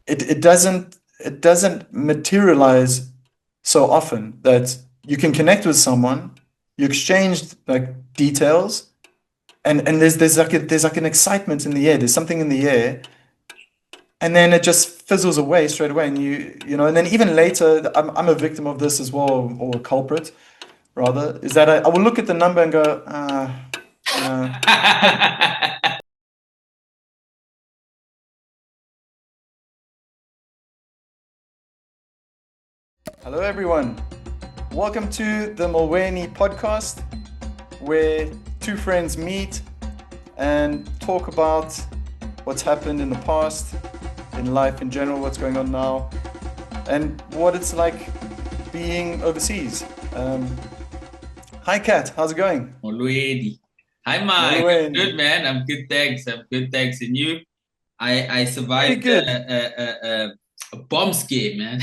it doesn't materialize so often that you can connect with someone, you exchange like details, and there's like an excitement in the air. There's something in the air, and then it just fizzles away straight away. And and then even later, I'm a victim of this as well, or a culprit rather, is that I will look at the number and go, no. Hello, everyone. Welcome to the Molweni podcast, where two friends meet and talk about what's happened in the past, in life in general, what's going on now, and what it's like being overseas. Hi, Kat. How's it going? Molweni. Hi, Mike. I'm Molweni. good, man. I'm good, thanks. I'm good, thanks. And you? I Pretty survived good. a bomb scare, man.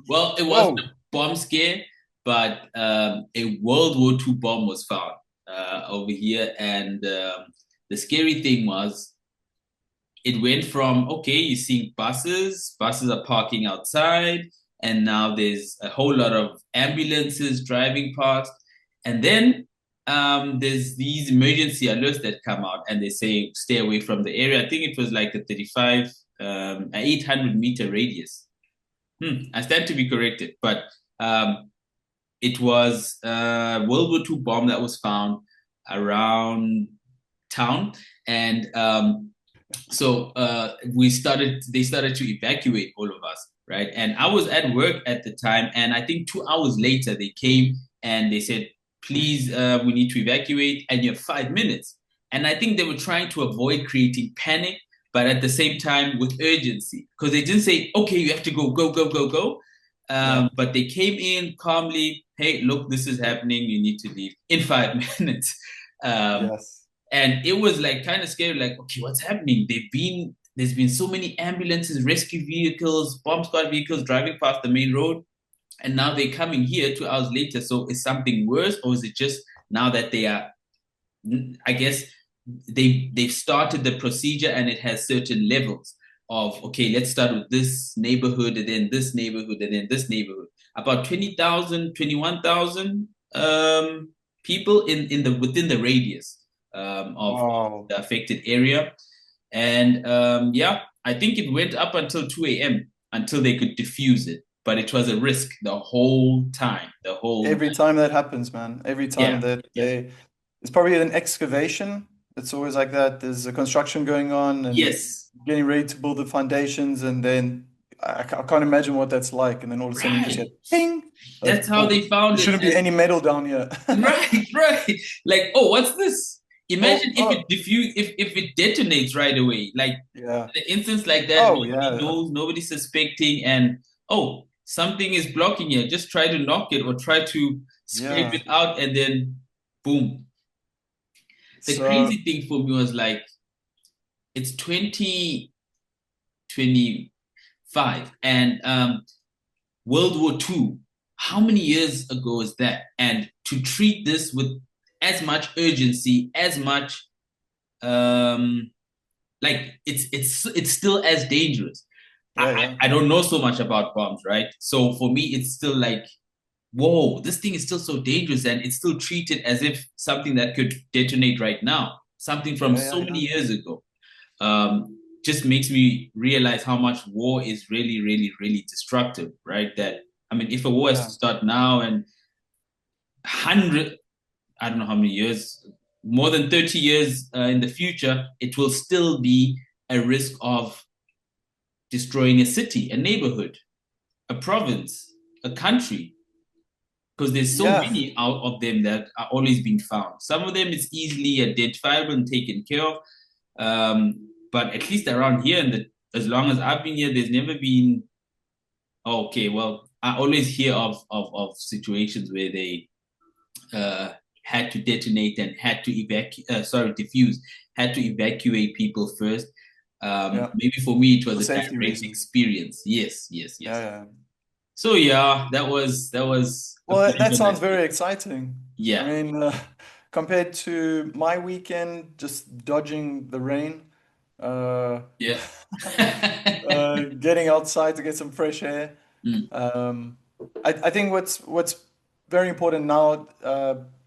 Well, it wasn't a Whoa. bomb scare, but a World War II bomb was found over here. And the scary thing was it went from, okay, you're seeing buses are parking outside, and now there's a whole lot of ambulances driving past. And then there's these emergency alerts that come out and they say stay away from the area. I think it was like a 35, an 800-meter radius. I stand to be corrected, but it was a World War II bomb that was found around town. And so they started to evacuate all of us, right? And I was at work at the time, and I think 2 hours later they came and they said, please, we need to evacuate, and you have 5 minutes. And I think they were trying to avoid creating panic, but at the same time with urgency, because they didn't say, okay, you have to go, go, go, go, go. Yeah. But they came in calmly. Hey, look, this is happening. You need to leave in 5 minutes. Um, Yes. and it was like kind of scary, like, okay, what's happening? There's been so many ambulances, rescue vehicles, bomb squad vehicles driving past the main road, and now they're coming here 2 hours later. So is something worse, or is it just now that they are, I guess they've started the procedure and it has certain levels of, okay, let's start with this neighborhood and then this neighborhood and then this neighborhood. About 20,000, 21,000 people in the within the radius of Wow. the affected area. And yeah, I think it went up until 2 a.m. until they could diffuse it. But it was a risk the whole time, the whole Every night. time that happens, man. Every time Yeah, that yeah. it's probably an excavation. It's always like that. There's a construction going on and Yes, getting ready to build the foundations, and then I can't imagine what that's like. And then all of a sudden you just right. get ping, like, That's how oh, they found there it. shouldn't be And any metal down here. right, right. Like, oh, what's this? Imagine Oh, if oh, it diffuse, if it detonates right away. Like yeah. the instance like that, Oh, nobody yeah. knows, nobody's suspecting, and oh, something is blocking it. Just try to knock it or try to scrape Yeah. it out, and then boom. The So, crazy thing for me was like, it's 2025, and World War II. How many years ago is that? And to treat this with as much urgency, as much um, like it's still as dangerous. yeah, yeah. I don't know so much about bombs, right? So for me, it's still like, whoa, this thing is still so dangerous, and it's still treated as if something that could detonate right now, something from Yeah, yeah, so yeah. many years ago. Just makes me realize how much war is really, really, really destructive, right? That I mean, if a war has to Yeah. start now and 100, I don't know how many years, more than 30 years in the future, it will still be a risk of destroying a city, a neighborhood, a province, a country, because there's so Yeah. many out of them that are always being found. Some of them is easily identifiable and taken care of. But at least around here, as long as I've been here, there's never been, oh, okay, well, I always hear of situations where they uh, had to detonate and had to diffuse, had to evacuate people first. Yeah. Maybe for me, it For was a safety direct reasons. experience. Yes, yes, Yeah, yes. yeah. So yeah, that was a Well, bit that of a sounds nightmare. very exciting. I Yeah. mean, compared to my weekend, just dodging the rain, uh, Yeah. getting outside to get some fresh air. Mm, Um, I think what's very important now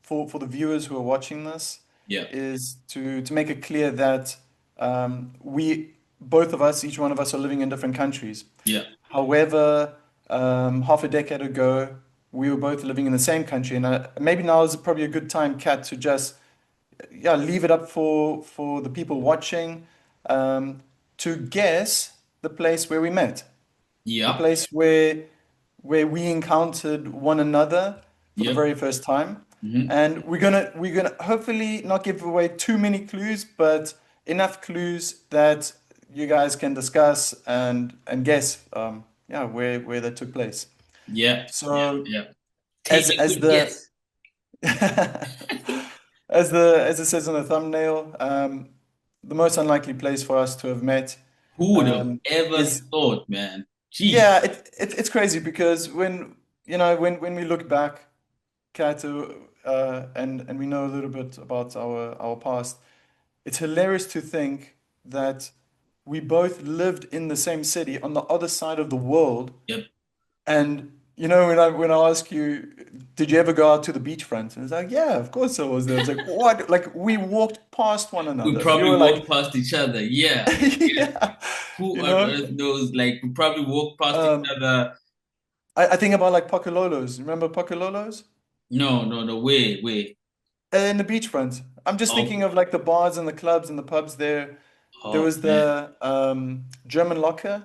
for the viewers who are watching this yeah, is to make it clear that we both of us, each one of us, are living in different countries. yeah, However, half a decade ago, we were both living in the same country, and maybe now is probably a good time, Kat, to just yeah leave it up for the people watching to guess the place where we met, the yeah, place where we encountered one another for the yep. very first time. Hmm. And we're gonna hopefully not give away too many clues, but enough clues that you guys can discuss and guess yeah where that took place. Yeah, yeah, So yeah. Take as a as good the guess. as it says on the thumbnail, the most unlikely place for us to have met Who would have um, ever is thought, man? Jeez. yeah, it's crazy because when when we look back, Kato, and we know a little bit about our past, it's hilarious to think that we both lived in the same city on the other side of the world. Yep. And when I ask you, did you ever go out to the beachfront? And it's like, yeah, of course I was there. It's like, what? Like we walked past one We another. You probably were like, walked past each other. Yeah. Yeah. yeah, Who you on know. earth knows? Like, we probably walked past each Um, other. I think about like Pocololos. Remember Pocololos? No, no, no. Wait, wait. In the beachfront. I'm just thinking Okay. of like the bars and the clubs and the pubs there. There Oh, was man. the German Locker,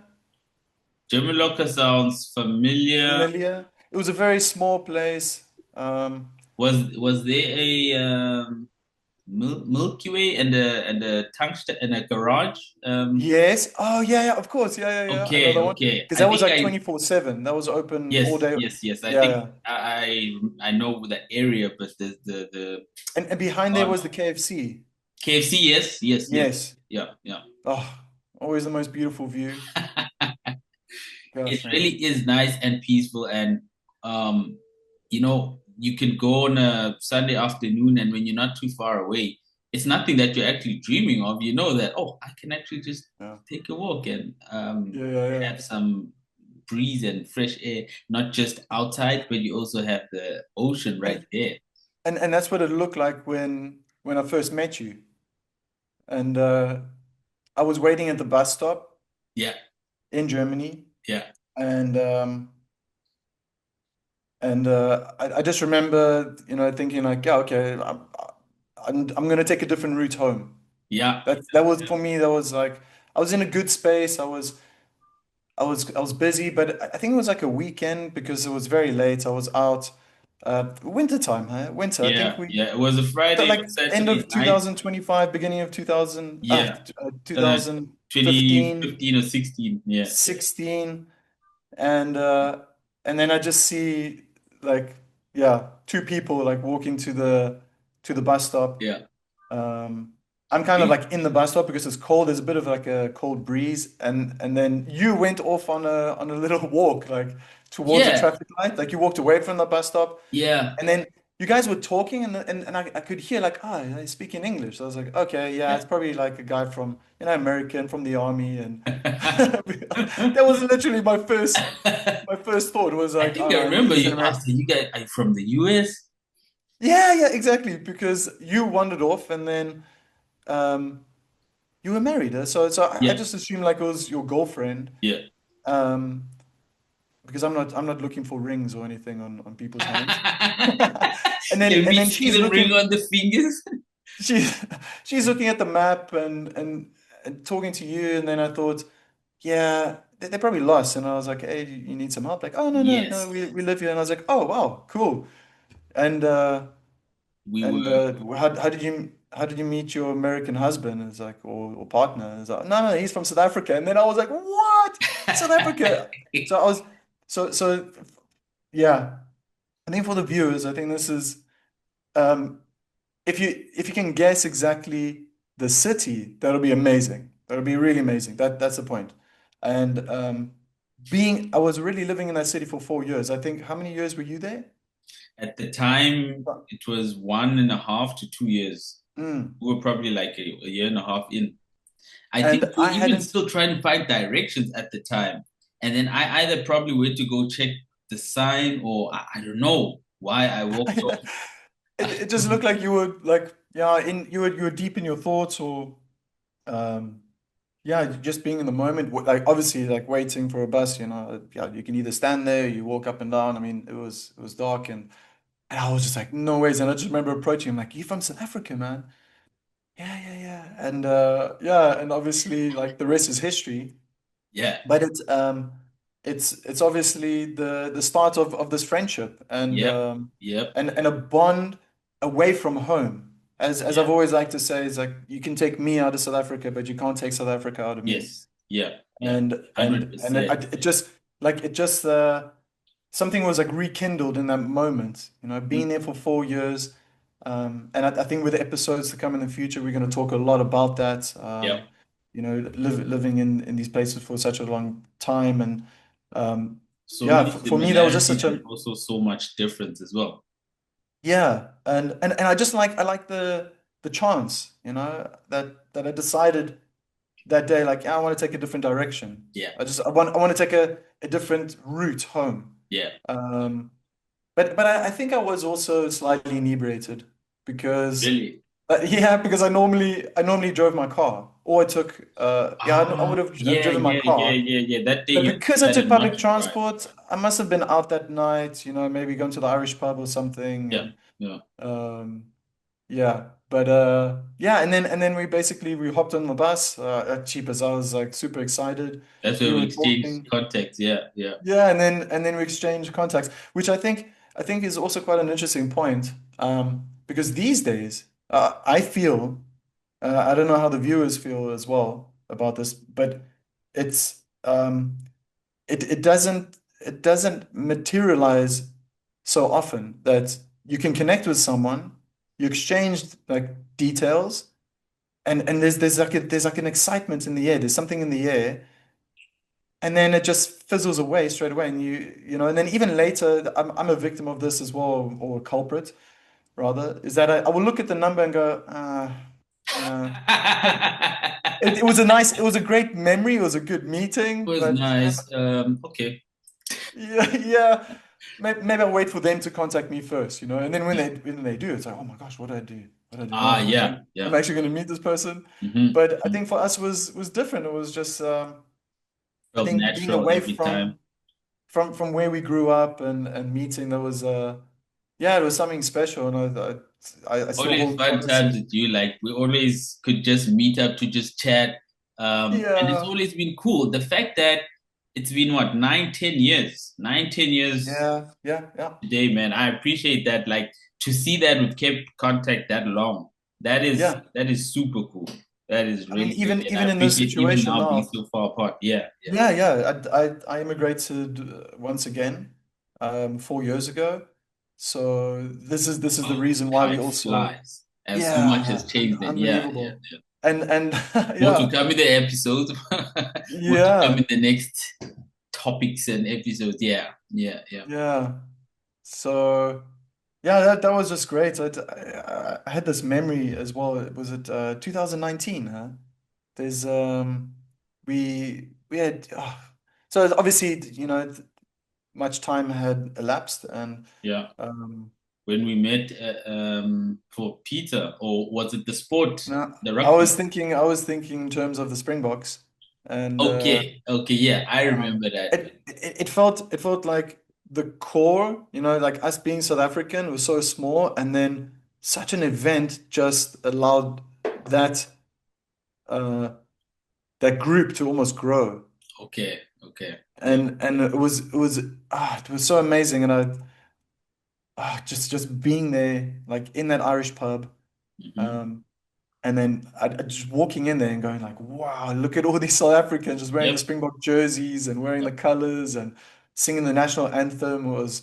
German Locker sounds familiar. familiar. It was a very small place. Um, Was there a Milky Way and a tungsten and a garage? yes. Oh, yeah, yeah, of course. Yeah, yeah, yeah. I know Okay, that one. okay. Because I that was think like I 24/7. That was open all yes, day. yes, yes. I Yeah, think yeah. I know the area, but the And behind there uh, was the KFC. KFC. Yes, yes, yes. Yes. Yeah, yeah. Oh, always the most beautiful view. It Gosh, man. really is nice and peaceful, and um, you can go on a Sunday afternoon, and when you're not too far away, it's nothing that you're actually dreaming of. You know that, oh, I can actually just Yeah. take a walk and Yeah, yeah, yeah. have some breeze and fresh air, not just outside, but you also have the ocean right And there. and that's what it looked like when I first met you. And I was waiting at the bus stop Yeah, in Germany, yeah, and I just remember, thinking like, yeah, okay, I'm gonna take a different route home. yeah, That was for me. That was like I was in a good space. I was busy, but I think it was like a weekend because it was very late. I was out, winter time, huh? Winter. I think yeah, we yeah. It was a so Friday or like end Saturday of night. 2025, beginning of 2000, Yeah, 2015, 2015 or 16. Yeah, yeah, 16. and and then I just see like yeah, two people like walking to the bus stop. yeah. Um, I'm kind of like in the bus stop because it's cold. There's a bit of like a cold breeze, and then you went off on a little walk like towards the Yeah, traffic light. Like you walked away from the bus stop, yeah, and then you guys were talking, and I could hear like, oh, I speak in English. So I was like, okay, yeah, yeah. it's probably like a guy from American from the army, and that was literally my first thought was I like, think oh I no, remember he's an you American. asked, "Are you guys are you from the US?" Yeah, yeah, exactly. Because you wandered off, and then um, you were married. So I Yeah, just assumed like it was your girlfriend. yeah. Um, because I'm not looking for rings or anything on people's hands. And then Can and we then see she's the ring looking. on the fingers? She's she's looking at the map and talking to you, and then I thought, yeah, they're probably lost. And I was like, hey, you need some help? Like, oh no, no, no, Yes, we live here. And I was like, oh wow, cool. And uh we and were. how did you meet your American husband? It's like or partner. And it's like, no, no, he's from South Africa. And then I was like, what? South Africa. So I was so yeah. I think for the viewers, I think this is um if you can guess exactly the city, that'll be amazing. That'll be really amazing. That's the point. And I was really living in that city for 4 years. I think how many years were you there? At the time, Uh, it was 1.5 to 2 years. Mm, We were probably like a year and a half in. I think And we I were even hadn't. still trying to find directions at the time. And then I either probably went to go check the sign or I don't know why I walked off. It just looked like you were like, yeah, in you were deep in your thoughts, or um yeah, just being in the moment, like obviously like waiting for a bus, yeah, you can either stand there, you walk up and down. I mean, it was dark, and I was just like, no ways. And I just remember approaching him like, you from South Africa, man? Yeah, yeah, yeah. And yeah, and obviously like the rest is history. Yeah, But it's obviously the start of this friendship, and yep, yep, and a bond away from home. As I've yeah, always liked to say, is like you can take me out of South Africa, but you can't take South Africa out of me. yes, yeah, yeah, And it, 100%. it just like it just something was like rekindled in that moment. Mhm. Being there for 4 years, and I think with the episodes to come in the future, we're going to talk a lot about that. Yep. Living in these places for such a long time, and So yeah, many for me that was just such similarities and a also so much difference as well. yeah, and I like the chance, that I decided that day, like, yeah, I want to take a different direction. Yeah, I want to take a different route home. yeah. Um, but I think I was also slightly inebriated because Really? yeah, because I normally drove my car, or I took yeah, I would Ah, have yeah, driven my yeah, yeah, car. yeah, yeah. That day But you because I took decided not public to drive. transport, I must have been out that night, maybe going to the Irish pub or something, Yeah, and yeah. um, yeah. But yeah, and then we hopped on the bus, cheap as I was like super excited. That's We where we were exchanged talking. contacts. Yeah, yeah, Yeah, and then we exchanged contacts, which I think is also quite an interesting point. Because these days, I feel, I don't know how the viewers feel as well about this, but it's it doesn't materialize so often that you can connect with someone, you exchange like details, and there's like an excitement in the air. There's something in the air, and then it just fizzles away straight away. And and then even later, I'm a victim of this as well, or a culprit rather, is that I will look at the number and go, yeah. It was a great memory. It was a good meeting, was but nice. Okay. yeah, yeah. Maybe I'll wait for them to contact me first, and then when they do, it's like, oh my gosh, what did I do? What did I do Ah, now? yeah, I'm yeah. actually going to meet this person. Mm-hmm. But I think for us was different. It was just I Felt think being natural away every time. from where we grew up, and meeting, that was yeah, it was something special, and I still Always hold fun close. times with you. Like we always could just meet up to just chat. And it's Yeah, always been cool. The fact that it's been what, 9, 10 years? 9, 10 years yeah, yeah, yeah, today, man. I appreciate that. Like to see that we've kept contact that long. That is yeah. that is super cool. That is I mean, really, really, even and I even in this appreciate even situation now being now. so far apart. Yeah, yeah. Yeah, yeah. I immigrated once again, 4 years ago. So this is the Oh, reason why we time also, flies. And so much has yeah, changed then. Yeah, yeah, unbelievable. yeah. And More to yeah, come in the episode. More to come in yeah, the next topics and episodes. Yeah, yeah, yeah, yeah. So yeah, that was just great. I had this memory as well. Was it 2019, huh? There's we had so obviously, much time had elapsed, and yeah. um When we met for Peter, or was it the sport, now the I was rugby? thinking I was thinking in terms of the Springboks, and Okay, okay, yeah, I remember that. it felt like the core, like us being South African was so small, and then such an event just allowed that uh that group to almost grow. Okay, okay, yeah. And it was so amazing, and just being there, like in that Irish pub, Hmm. um and then I just walking in there and going like, wow, look at all these South Africans just wearing the Yep, Springbok jerseys and wearing the yep, colors and singing the national anthem was,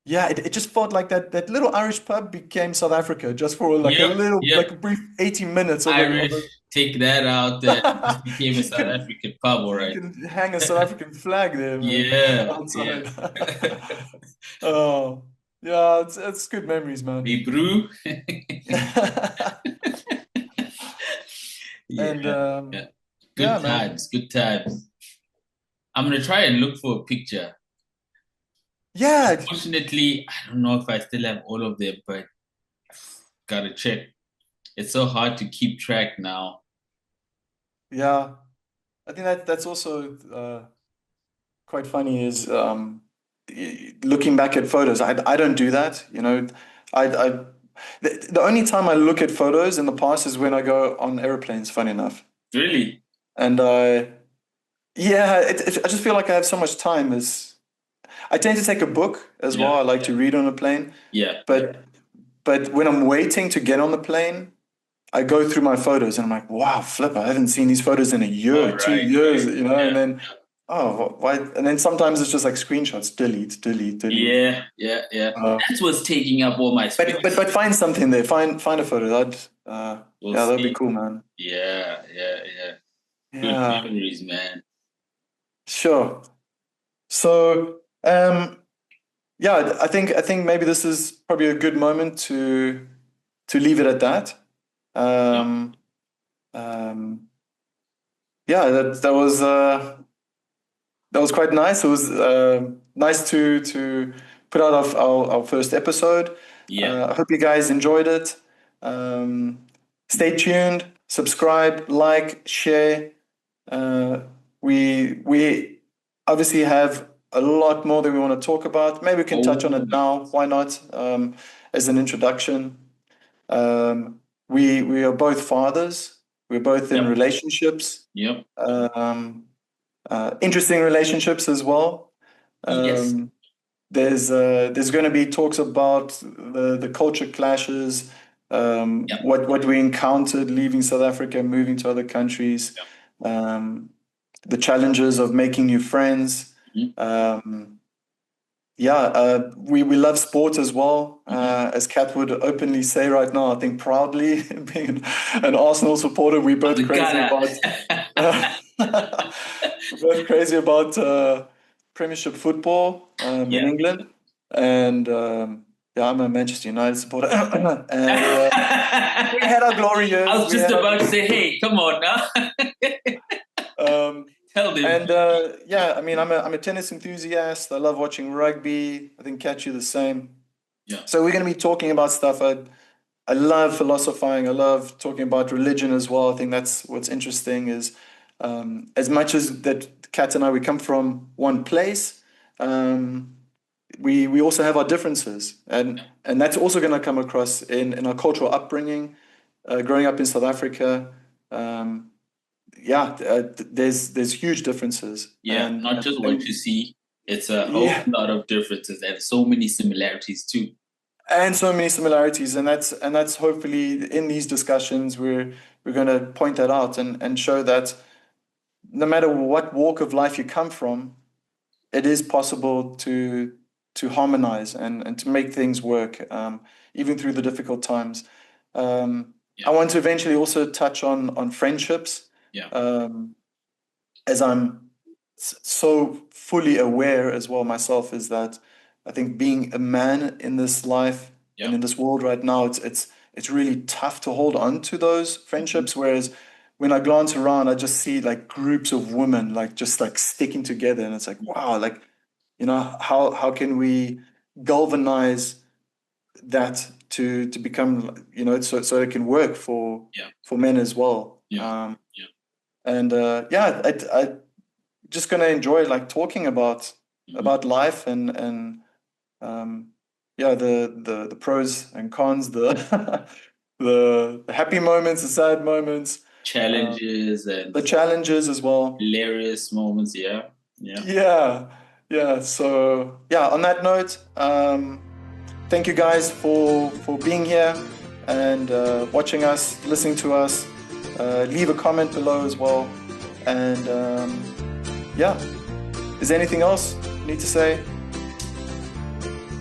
yeah, it just felt like that little Irish pub became South Africa just for like a yep, little, yep. like a brief 80 minutes of Irish, take that out there. Just became a you South can African pub, all you right. can hang a South African flag there, man, Yeah, yeah. outside. Oh, yeah, it's good memories, man. Hey, brew. And Yeah, yeah. yeah, Good man. times, good times. I'm gonna try and look for a picture. Yeah, Fortunately, I don't know if I still have all of them, but gotta check. It's so hard to keep track now. yeah. I think that's also quite funny is looking back at photos. I don't do that, you know. I the only time I look at photos in the past is when I go on airplanes, funny enough. Really? And I yeah, I just feel like I have so much time as I tend to take a book as well. Yeah, I like to read on a plane, yeah. but when I'm waiting to get on the plane, I go through my photos and I'm like, wow, flip, I haven't seen these photos in a All year, two right, years, right. you know, and Yeah, then, oh, why? And then sometimes it's just like screenshots, delete, delete, delete. yeah, yeah, yeah. Uh, That's what's taking up all my space. but find something there, find a photo. We'll Yeah, that'd be see. cool, man. Yeah, yeah, yeah. Good Yeah, memories, man. sure. So, yeah, I think maybe this is probably a good moment to leave it at that. Yeah. Um, um, yeah, that was quite nice. It was nice to put out our first episode. Yeah. I hope you guys enjoyed it. Stay tuned, subscribe, like, share. Uh, we obviously have a lot more that we want to talk about. Maybe we can touch on Oh, it now. Why not? As an introduction. We are both fathers. We're both in yep, relationships. yep. Um, interesting relationships as well. Yes. Um, there's going to be talks about the culture clashes, Yep. what we encountered leaving South Africa, moving to other countries, um, the challenges of making new friends. Mhm, Um, yeah, we love sport as well. mhm. As Kat would openly say right now, I think proudly, being an Arsenal supporter, we're both The crazy Ghana. about we're both crazy about Premiership football in Yeah. England, and yeah, I'm a Manchester United supporter, and we had our glory I years. was We just had our about to say, hey, come on now. um, Tell them. and yeah, I mean, I'm a tennis enthusiast. I love watching rugby. I think Kat, you the same. Yeah. So we're going to be talking about stuff. I love philosophizing. I love talking about religion as well. I think that's what's interesting is as much as that Kat and I we come from one place, um, we also have our differences, and that's also going to come across in our cultural upbringing, growing up in South Africa. Um, yeah, there's huge differences, Yeah. Not just what and you see, it's a whole yeah, lot of differences and so many similarities too. and so many similarities, and that's hopefully in these discussions we're going to point that out and show that no matter what walk of life you come from, it is possible to harmonize and to make things work, even through the difficult times. I Yeah. want to eventually also touch on friendships, Yeah. um, as I'm so fully aware as well myself is that I think being a man in this life and Yeah. in this world right now, it's really tough to hold on to those Mhm. friendships. Whereas when I glance around, I just see like groups of women like just like sticking together, and it's like wow, like how can we galvanize that to become so it can work Yeah. for men as well. Yeah. Yeah. And yeah, I just gonna enjoy like talking Mhm. about life and um, yeah, the pros and cons, the the happy moments, the sad moments, uh, Challenges and the challenges as well. hilarious moments. Yeah. Yeah. Yeah, yeah. So yeah, on that note, thank you guys for being here and watching us, listening to us. Leave a comment below as well, and yeah. Is there anything else you need to say?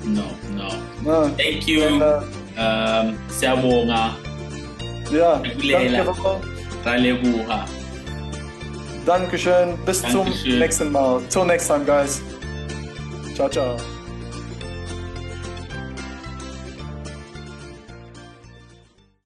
No, no. No. Thank Then, you. Siyabonga. ja, danke Nakulela. wel. Ralebuha. Dankeschön. Bis zum Dankeschön. nächsten Mal. Till next time, guys. Ciao, ciao.